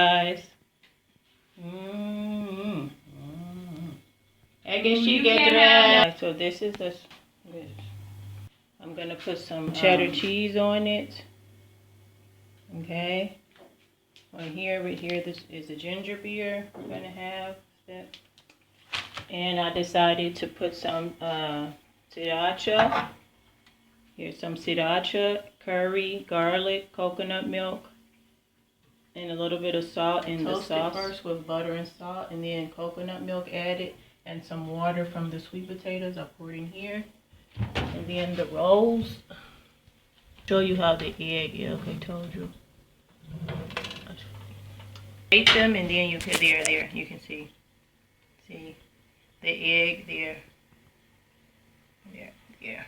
Guys. I guess she get dressed. So this is the. I'm gonna put some cheddar cheese on it. Okay. Right here, this is the ginger beer we're gonna have. That. And I decided to put some sriracha. Here's some sriracha, curry, garlic, coconut milk, and a little bit of salt in the sauce. First with butter and salt, and then coconut milk added, and some water from the sweet potatoes I poured in here. And then the rolls. Show you how the egg, yeah, okay, told you. Bake them, and then you can, there, you can see the egg there. There.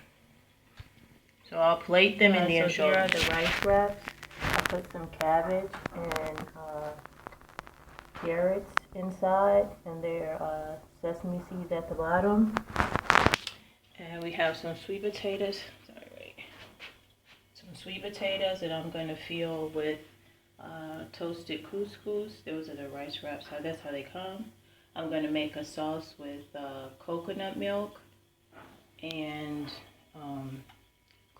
So I'll plate them and then show you. Here are the rice wraps. I put some cabbage and carrots inside, and there are sesame seeds at the bottom. And we have some sweet potatoes. Some sweet potatoes that I'm going to fill with toasted couscous. Those are the rice wraps. That's how they come. I'm going to make a sauce with coconut milk and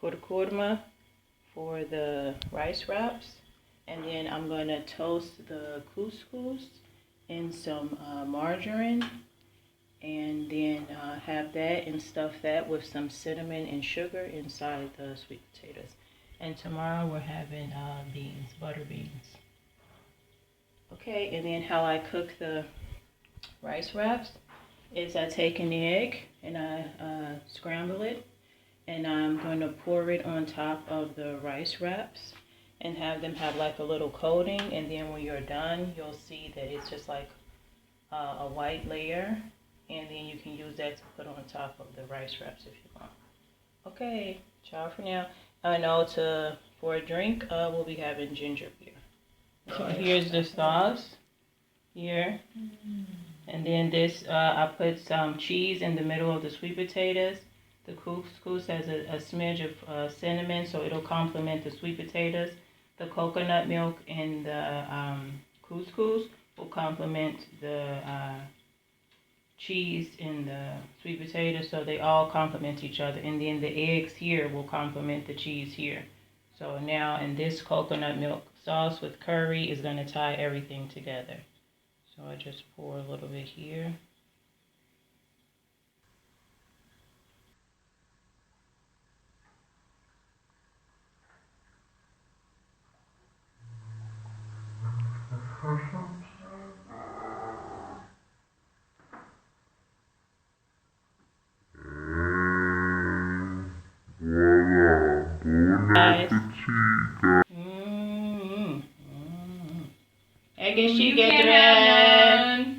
Kurkuma for the rice wraps. And then I'm going to toast the couscous in some margarine. And then have that and stuff that with some cinnamon and sugar inside the sweet potatoes. And tomorrow we're having beans, butter beans. Okay, and then how I cook the rice wraps is I take an egg and I scramble it, and I'm going to pour it on top of the rice wraps and have them have like a little coating, and then when you're done you'll see that it's just like a white layer, and then you can use that to put on top of the rice wraps if you want. Okay, ciao for now. I know for a drink we'll be having ginger beer. So here's the sauce here. And then this, I put some cheese in the middle of the sweet potatoes. The couscous has a smidge of cinnamon, so it'll complement the sweet potatoes. The coconut milk and the couscous will complement the cheese and the sweet potatoes, so they all complement each other. And then the eggs here will complement the cheese here. So now, in this coconut milk sauce with curry is going to tie everything together. So I just pour a little bit here. Guys. I guess she get dressed.